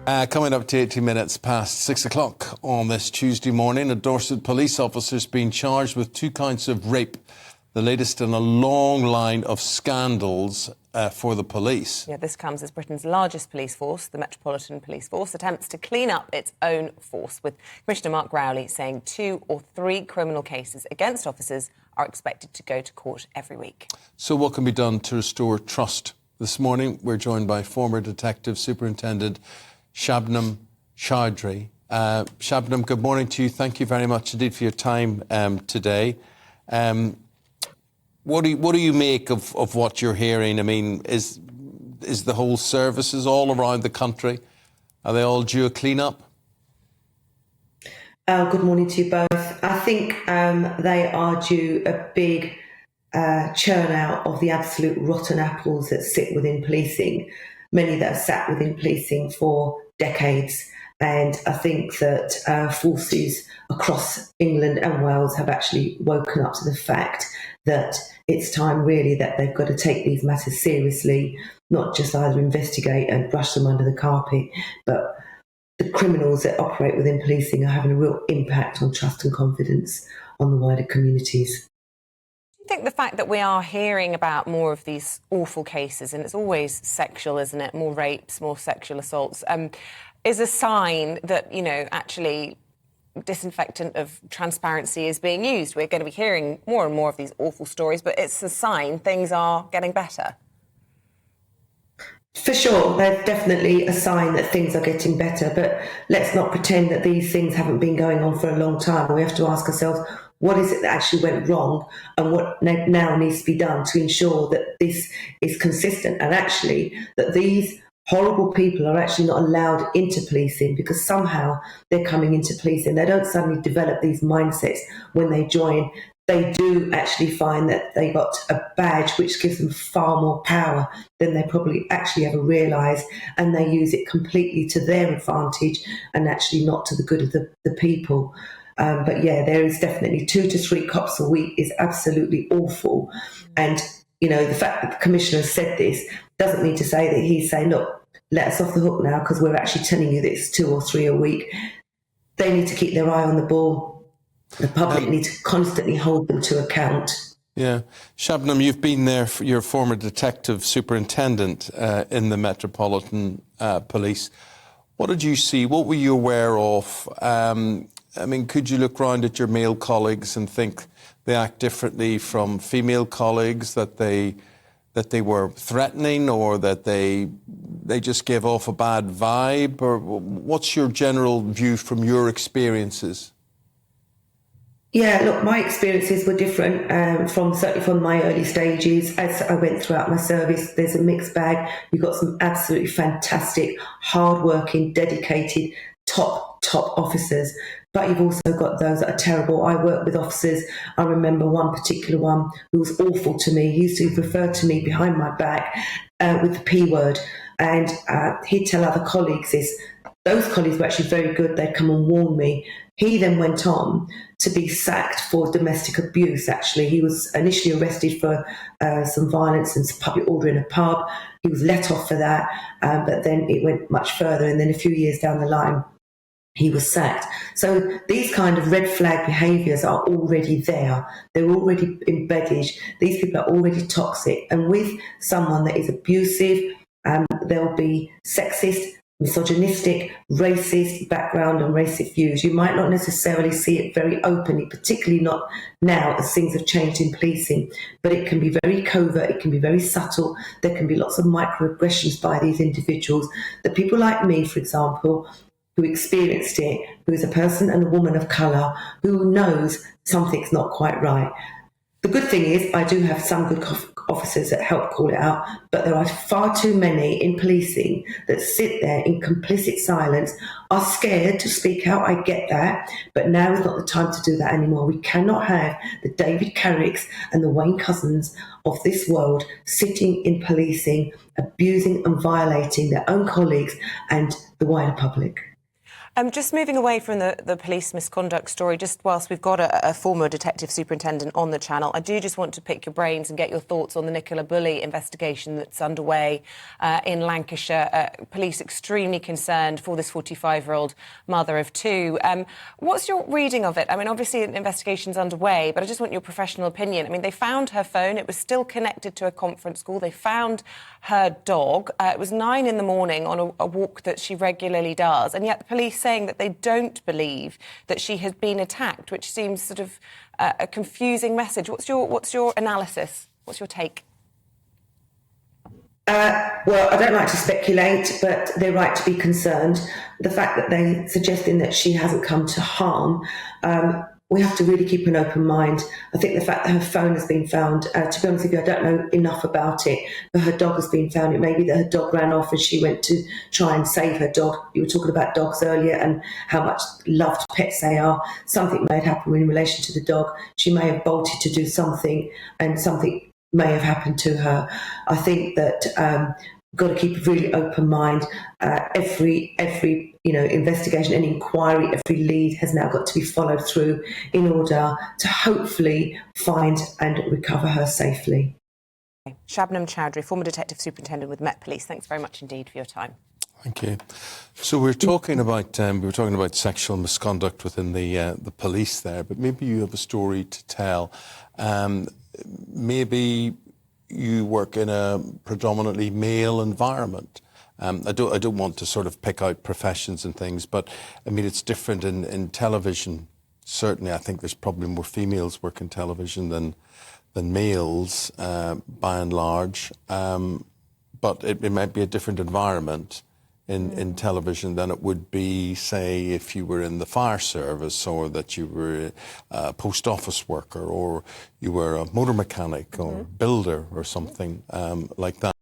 Coming up to 18 minutes past 6 o'clock on this Tuesday morning, a Dorset police officer has been charged with 2 counts of rape, the latest in a long line of scandals for the police. Yeah, this comes as Britain's largest police force, the Metropolitan Police Force, attempts to clean up its own force, with Commissioner Mark Rowley saying 2 or 3 criminal cases against officers are expected to go to court every week. So what can be done to restore trust? This morning, we're joined by former Detective Superintendent Shabnam Chaudhri. Shabnam, good morning to you. Thank you very much indeed for your time today. What do you make of what you're hearing? I mean, is the whole services all around the country, are they all due a clean-up? Good morning to you both. I think they are due a big churn out of the absolute rotten apples that sit within policing, many that have sat within policing for decades. And I think that forces across England and Wales have actually woken up to the fact that it's time really that they've got to take these matters seriously, not just either investigate and brush them under the carpet, but the criminals that operate within policing are having a real impact on trust and confidence on the wider communities. I think the fact that we are hearing about more of these awful cases, and it's always sexual, isn't it? More rapes, more sexual assaults, is a sign that, you know, actually disinfectant of transparency is being used. We're going to be hearing more and more of these awful stories, but it's a sign things are getting better. For sure, they're definitely a sign that things are getting better, but let's not pretend that these things haven't been going on for a long time. We have to ask ourselves, what is it that actually went wrong and what now needs to be done to ensure that this is consistent and actually that these horrible people are actually not allowed into policing, because somehow they're coming into policing. They don't suddenly develop these mindsets when they join. They do actually find that they got a badge which gives them far more power than they probably actually ever realised, and they use it completely to their advantage and actually not to the good of the people. But yeah, there is definitely 2 to 3 cops a week is absolutely awful. And, you know, the fact that the Commissioner said this doesn't mean to say that he's saying, look, let us off the hook now because we're actually telling you that it's 2 or 3 a week. They need to keep their eye on the ball. The public need to constantly hold them to account. Yeah. Shabnam, you've been there, you're former Detective Superintendent in the Metropolitan Police. What did you see? What were you aware of? I mean, could you look round at your male colleagues and think they act differently from female colleagues, that they were threatening, or that they just gave off a bad vibe? Or what's your general view from your experiences? Yeah, look, my experiences were different certainly from my early stages. As I went throughout my service, there's a mixed bag. You've got some absolutely fantastic, hard-working, dedicated, top officers, but you've also got those that are terrible. I work with officers. I remember one particular one who was awful to me. He used to refer to me behind my back with the P word, and he'd tell other colleagues this. Those colleagues were actually very good. They'd come and warn me. He then went on to be sacked for domestic abuse, actually. He was initially arrested for some violence and some public order in a pub. He was let off for that, but then it went much further, and then a few years down the line, he was sacked. So these kind of red flag behaviours are already there. They're already embedded. These people are already toxic. And with someone that is abusive, there'll be sexist, misogynistic, racist background and racist views. You might not necessarily see it very openly, particularly not now as things have changed in policing, but it can be very covert, it can be very subtle. There can be lots of microaggressions by these individuals that people like me, for example, who experienced it, who is a person and a woman of colour, who knows something's not quite right. The good thing is I do have some good officers that help call it out, but there are far too many in policing that sit there in complicit silence, are scared to speak out. I get that, but now is not the time to do that anymore. We cannot have the David Carricks and the Wayne Couzens of this world sitting in policing, abusing and violating their own colleagues and the wider public. Just moving away from the police misconduct story, just whilst we've got a former detective superintendent on the channel, I do just want to pick your brains and get your thoughts on the Nicola Bully investigation that's underway in Lancashire. Police extremely concerned for this 45-year-old mother of two. What's your reading of it? I mean, obviously an investigation's underway, but I just want your professional opinion. I mean, they found her phone. It was still connected to a conference call. They found her dog. It was 9 in the morning on a walk that she regularly does, and yet the police saying that they don't believe that she has been attacked, which seems sort of a confusing message. What's your analysis? What's your take? Well, I don't like to speculate, but they're right to be concerned. The fact that they're suggesting that she hasn't come to harm, we have to really keep an open mind. I think the fact that her phone has been found, to be honest with you, I don't know enough about it, but her dog has been found. It may be that her dog ran off and she went to try and save her dog. You were talking about dogs earlier and how much loved pets they are. Something may have happened in relation to the dog. She may have bolted to do something and something may have happened to her. I think that got to keep a really open mind. Every investigation and inquiry, every lead has now got to be followed through in order to hopefully find and recover her safely. Shabnam Chaudhri, former Detective Superintendent with Met Police. Thanks very much indeed for your time. Thank you. So we're talking about sexual misconduct within the police there, but maybe you have a story to tell. Maybe you work in a predominantly male environment. I don't want to sort of pick out professions and things, but I mean it's different in television. Certainly, I think there's probably more females work in television than males by and large. But it might be a different environment in television than it would be, say, if you were in the fire service, or that you were a post office worker, or you were a motor mechanic or builder or something like that.